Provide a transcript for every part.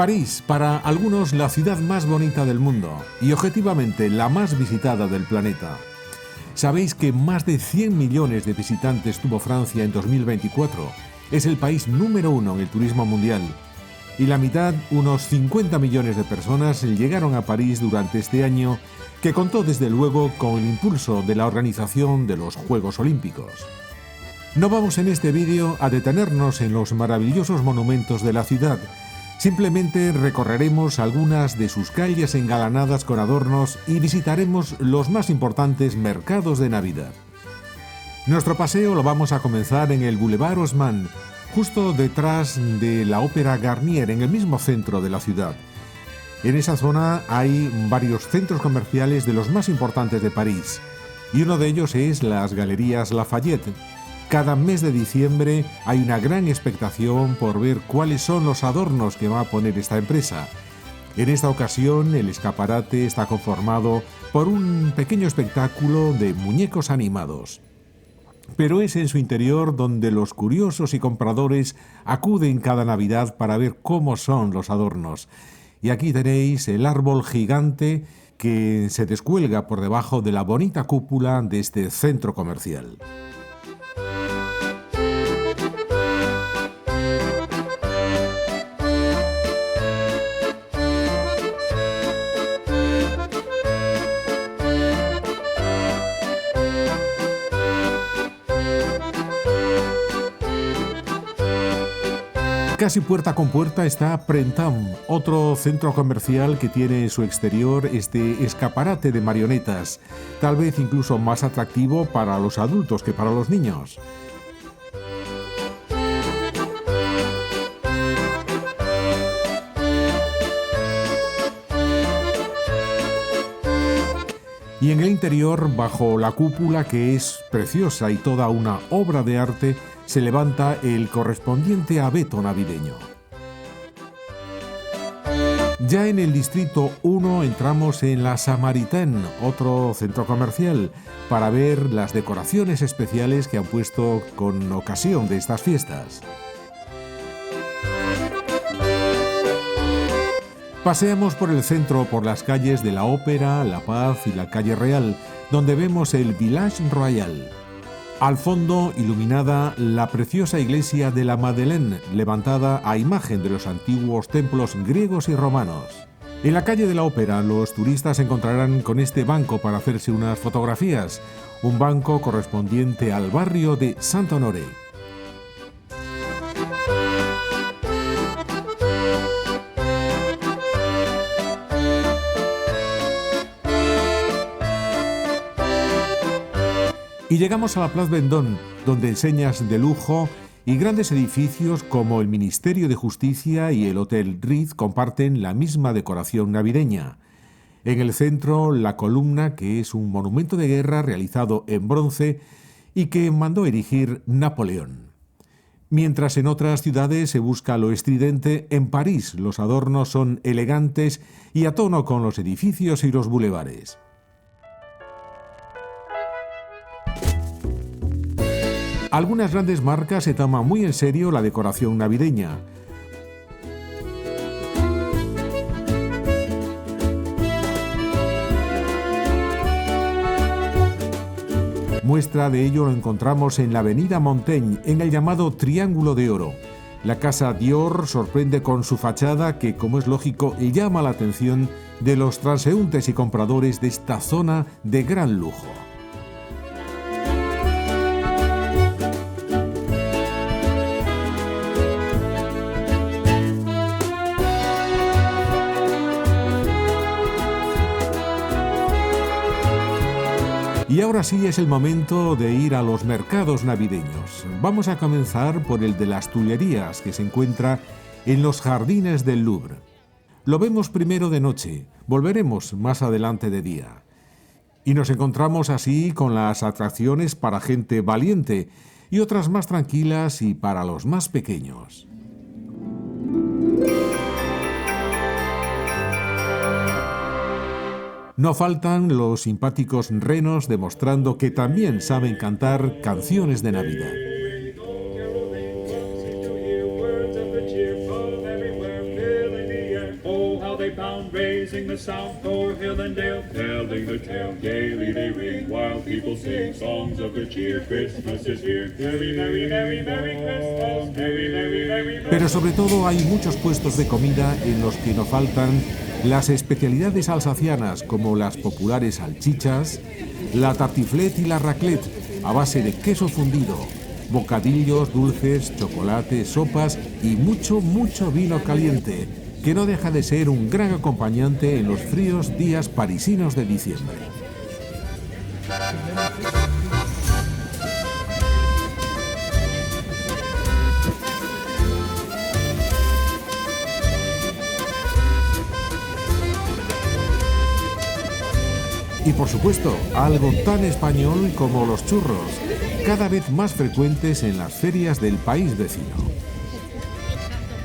París, para algunos la ciudad más bonita del mundo y objetivamente la más visitada del planeta. ¿Sabéis que más de 100 millones de visitantes tuvo Francia en 2024? Es el país número 1 en el turismo mundial. Y la mitad, unos 50 millones de personas, llegaron a París durante este año, que contó desde luego con el impulso de la organización de los Juegos Olímpicos. No vamos en este vídeo a detenernos en los maravillosos monumentos de la ciudad. Simplemente recorreremos algunas de sus calles engalanadas con adornos y visitaremos los más importantes mercados de Navidad. Nuestro paseo lo vamos a comenzar en el Boulevard Haussmann, justo detrás de la Ópera Garnier, en el mismo centro de la ciudad. En esa zona hay varios centros comerciales de los más importantes de París, y uno de ellos es las Galerías Lafayette. Cada mes de diciembre hay una gran expectación por ver cuáles son los adornos que va a poner esta empresa. En esta ocasión, el escaparate está conformado por un pequeño espectáculo de muñecos animados. Pero es en su interior donde los curiosos y compradores acuden cada Navidad para ver cómo son los adornos. Y aquí tenéis el árbol gigante que se descuelga por debajo de la bonita cúpula de este centro comercial. Casi puerta con puerta está Printemps, otro centro comercial que tiene en su exterior este escaparate de marionetas, tal vez incluso más atractivo para los adultos que para los niños. Y en el interior, bajo la cúpula, que es preciosa y toda una obra de arte, se levanta el correspondiente abeto navideño. Ya en el distrito 1 entramos en la Samaritaine, otro centro comercial, para ver las decoraciones especiales que han puesto con ocasión de estas fiestas. Paseamos por el centro, por las calles de la Ópera, La Paz y la Calle Real, donde vemos el Village Royal. Al fondo, iluminada, la preciosa iglesia de la Madeleine, levantada a imagen de los antiguos templos griegos y romanos. En la calle de la Ópera, los turistas se encontrarán con este banco para hacerse unas fotografías, un banco correspondiente al barrio de Saint-Honoré. Y llegamos a la Place Vendôme, donde enseñas de lujo y grandes edificios como el Ministerio de Justicia y el Hotel Ritz comparten la misma decoración navideña. En el centro, la columna, que es un monumento de guerra realizado en bronce y que mandó erigir Napoleón. Mientras en otras ciudades se busca lo estridente, en París los adornos son elegantes y a tono con los edificios y los bulevares. Algunas grandes marcas se toman muy en serio la decoración navideña. Muestra de ello lo encontramos en la avenida Montaigne, en el llamado Triángulo de Oro. La casa Dior sorprende con su fachada que, como es lógico, llama la atención de los transeúntes y compradores de esta zona de gran lujo. Y ahora sí es el momento de ir a los mercados navideños. Vamos a comenzar por el de las Tullerías, que se encuentra en los jardines del Louvre. Lo vemos primero de noche, volveremos más adelante de día. Y nos encontramos así con las atracciones para gente valiente y otras más tranquilas y para los más pequeños. No faltan los simpáticos renos demostrando que también saben cantar canciones de Navidad. the south o'er hill and dale, telling their tale, gaily they ring, while people sing songs of good cheer. Christmas is here. Merry, merry, merry, merry Christmas. Merry, merry, merry. Pero sobre todo hay muchos puestos de comida en los que no faltan las especialidades alsacianas, como las populares salchichas, la tartiflette y la raclette, a base de queso fundido, bocadillos, dulces, chocolate, sopas y mucho, mucho vino caliente, que no deja de ser un gran acompañante en los fríos días parisinos de diciembre. Y por supuesto, algo tan español como los churros, cada vez más frecuentes en las ferias del país vecino.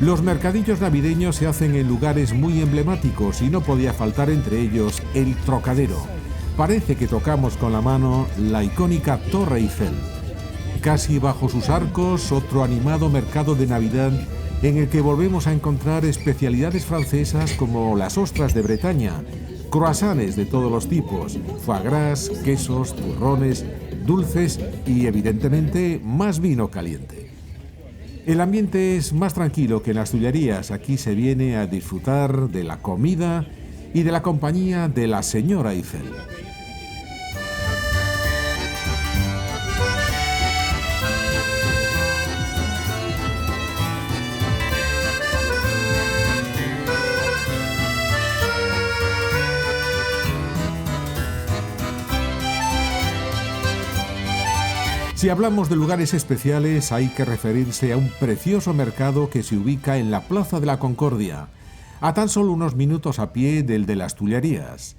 Los mercadillos navideños se hacen en lugares muy emblemáticos y no podía faltar entre ellos el Trocadero. Parece que tocamos con la mano la icónica Torre Eiffel. Casi bajo sus arcos, otro animado mercado de Navidad en el que volvemos a encontrar especialidades francesas como las ostras de Bretaña, croissants de todos los tipos, foie gras, quesos, turrones, dulces y, evidentemente, más vino caliente. El ambiente es más tranquilo que en las Tullerías. Aquí se viene a disfrutar de la comida y de la compañía de la señora Eiffel. Si hablamos de lugares especiales, hay que referirse a un precioso mercado que se ubica en la Plaza de la Concordia, a tan solo unos minutos a pie del de las Tullerías.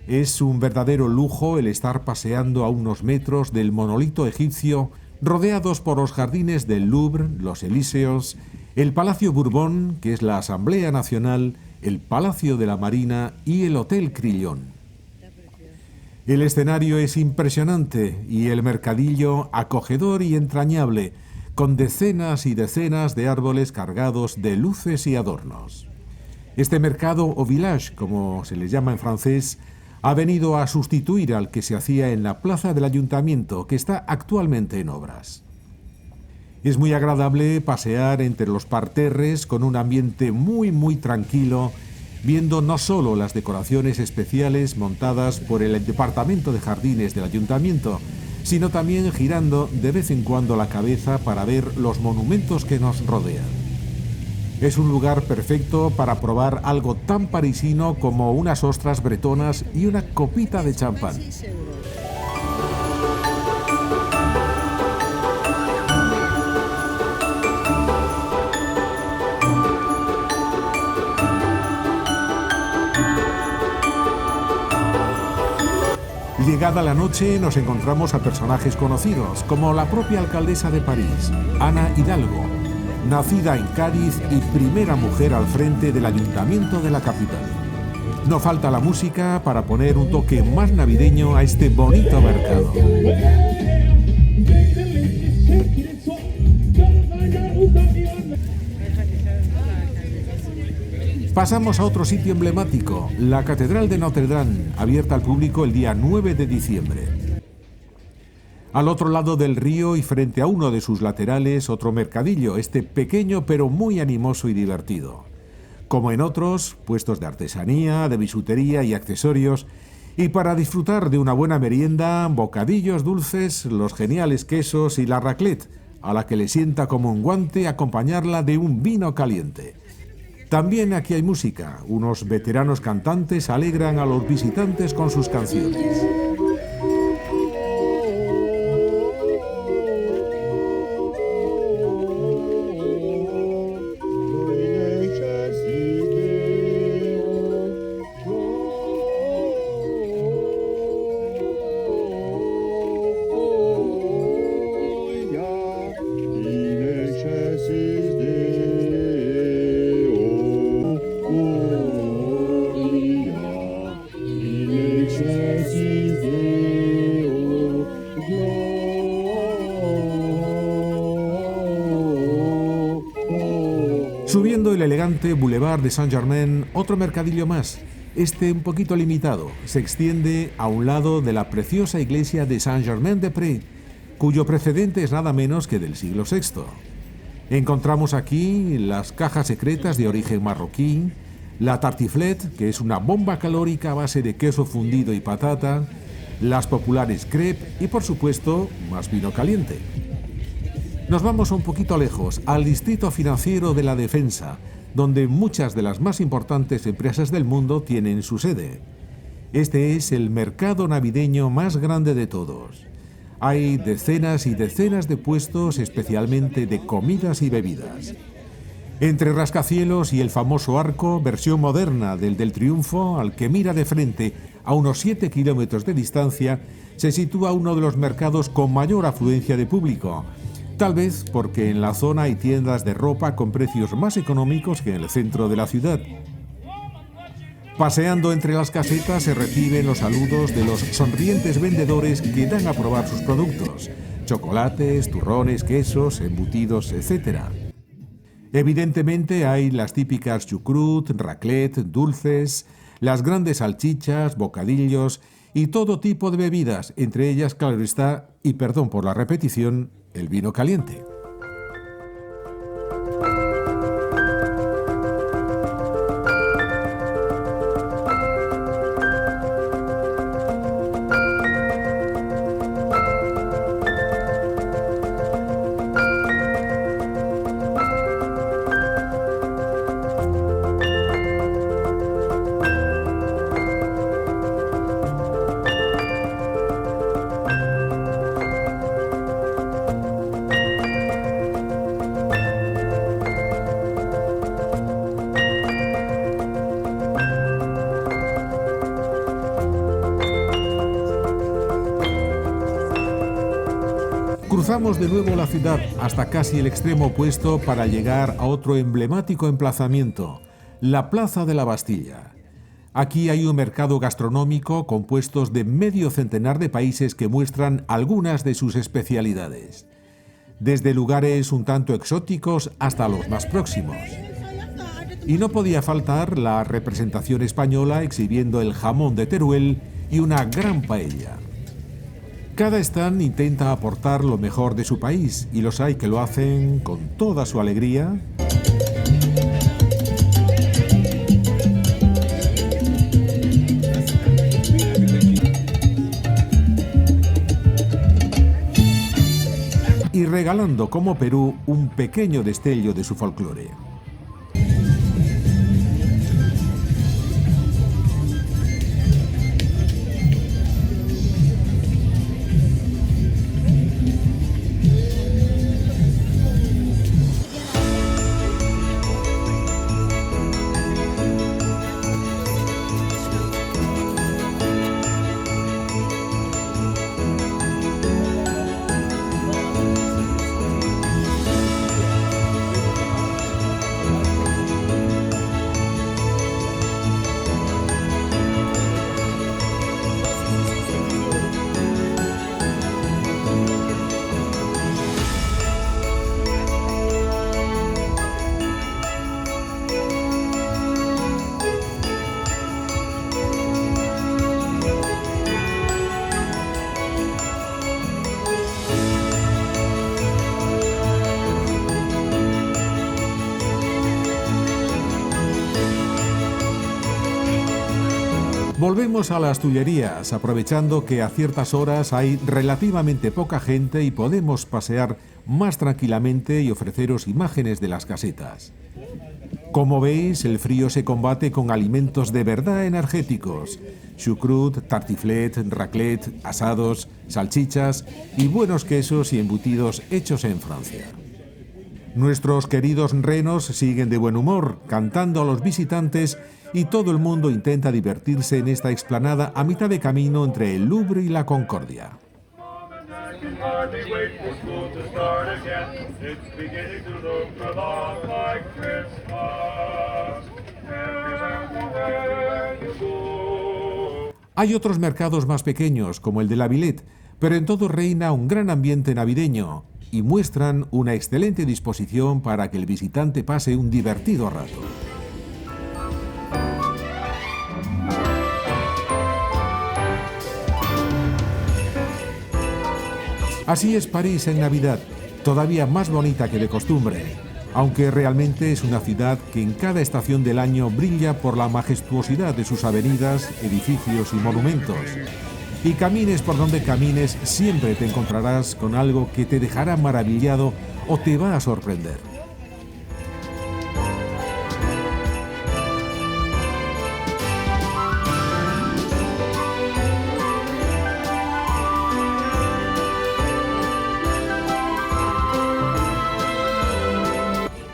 Es un verdadero lujo el estar paseando a unos metros del monolito egipcio, rodeados por los jardines del Louvre, los Elíseos, el Palacio Bourbon, que es la Asamblea Nacional, el Palacio de la Marina y el Hotel Crillon. El escenario es impresionante y el mercadillo acogedor y entrañable, con decenas y decenas de árboles cargados de luces y adornos. Este mercado o village, como se les llama en francés, ha venido a sustituir al que se hacía en la plaza del ayuntamiento, que está actualmente en obras. Es muy agradable pasear entre los parterres con un ambiente muy tranquilo, viendo no solo las decoraciones especiales montadas por el Departamento de Jardines del Ayuntamiento, sino también girando de vez en cuando la cabeza para ver los monumentos que nos rodean. Es un lugar perfecto para probar algo tan parisino como unas ostras bretonas y una copita de champán. Llegada la noche nos encontramos a personajes conocidos, como la propia alcaldesa de París, Ana Hidalgo, nacida en Cádiz y primera mujer al frente del ayuntamiento de la capital. No falta la música para poner un toque más navideño a este bonito mercado. Pasamos a otro sitio emblemático, la Catedral de Notre Dame, abierta al público el día 9 de diciembre. Al otro lado del río y frente a uno de sus laterales, otro mercadillo, este pequeño pero muy animoso y divertido. Como en otros, puestos de artesanía, de bisutería y accesorios, y para disfrutar de una buena merienda, bocadillos dulces, los geniales quesos y la raclette, a la que le sienta como un guante acompañarla de un vino caliente. También aquí hay música. Unos veteranos cantantes alegran a los visitantes con sus canciones. Subiendo el elegante Boulevard de Saint-Germain, otro mercadillo más, Este, un poquito limitado, se extiende a un lado de la preciosa iglesia de Saint-Germain-des-Prés, cuyo precedente es nada menos que del siglo VI. Encontramos aquí las cajas secretas de origen marroquí, la tartiflette, que es una bomba calórica a base de queso fundido y patata, las populares crepes y, por supuesto, más vino caliente. Nos vamos un poquito lejos, al distrito financiero de la Defensa, donde muchas de las más importantes empresas del mundo tienen su sede. Este es el mercado navideño más grande de todos. Hay decenas y decenas de puestos, especialmente de comidas y bebidas. Entre rascacielos y el famoso arco, versión moderna del Triunfo, al que mira de frente a unos 7 kilómetros de distancia, se sitúa uno de los mercados con mayor afluencia de público. Tal vez porque en la zona hay tiendas de ropa con precios más económicos que en el centro de la ciudad. Paseando entre las casetas se reciben los saludos de los sonrientes vendedores que dan a probar sus productos: chocolates, turrones, quesos, embutidos, etc. Evidentemente hay las típicas chucrut, raclette, dulces, las grandes salchichas, bocadillos y todo tipo de bebidas, entre ellas, claro está, y perdón por la repetición, el vino caliente. Cruzamos de nuevo la ciudad hasta casi el extremo opuesto para llegar a otro emblemático emplazamiento, la Plaza de la Bastilla. Aquí hay un mercado gastronómico con puestos de medio centenar de países que muestran algunas de sus especialidades, desde lugares un tanto exóticos hasta los más próximos. Y no podía faltar la representación española exhibiendo el jamón de Teruel y una gran paella. Cada stand intenta aportar lo mejor de su país y los hay que lo hacen con toda su alegría. Y regalando como Perú un pequeño destello de su folclore. Volvemos a las Tullerías, aprovechando que a ciertas horas hay relativamente poca gente y podemos pasear más tranquilamente y ofreceros imágenes de las casetas. Como veis, el frío se combate con alimentos de verdad energéticos: chucrut, tartiflette, raclette, asados, salchichas y buenos quesos y embutidos hechos en Francia. Nuestros queridos renos siguen de buen humor, cantando a los visitantes, y todo el mundo intenta divertirse en esta explanada a mitad de camino entre el Louvre y la Concordia. Hay otros mercados más pequeños, como el de la Villette, pero en todo reina un gran ambiente navideño y muestran una excelente disposición para que el visitante pase un divertido rato. Así es París en Navidad, todavía más bonita que de costumbre, aunque realmente es una ciudad que en cada estación del año brilla por la majestuosidad de sus avenidas, edificios y monumentos. Y camines por donde camines, siempre te encontrarás con algo que te dejará maravillado o te va a sorprender.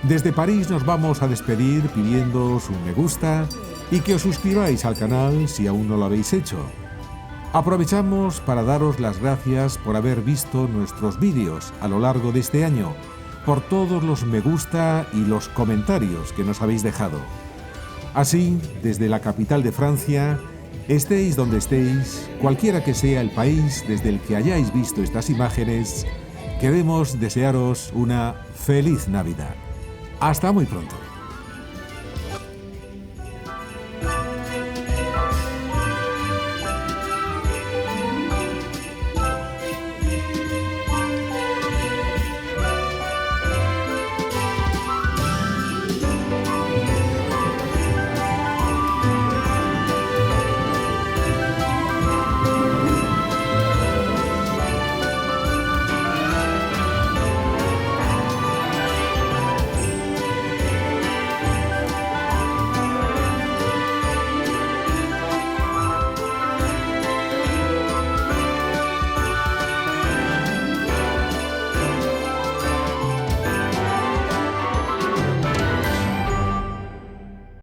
Desde París nos vamos a despedir pidiéndoos un me gusta y que os suscribáis al canal si aún no lo habéis hecho. Aprovechamos para daros las gracias por haber visto nuestros vídeos a lo largo de este año, por todos los me gusta y los comentarios que nos habéis dejado. Así, desde la capital de Francia, estéis donde estéis, cualquiera que sea el país desde el que hayáis visto estas imágenes, queremos desearos una feliz Navidad. Hasta muy pronto.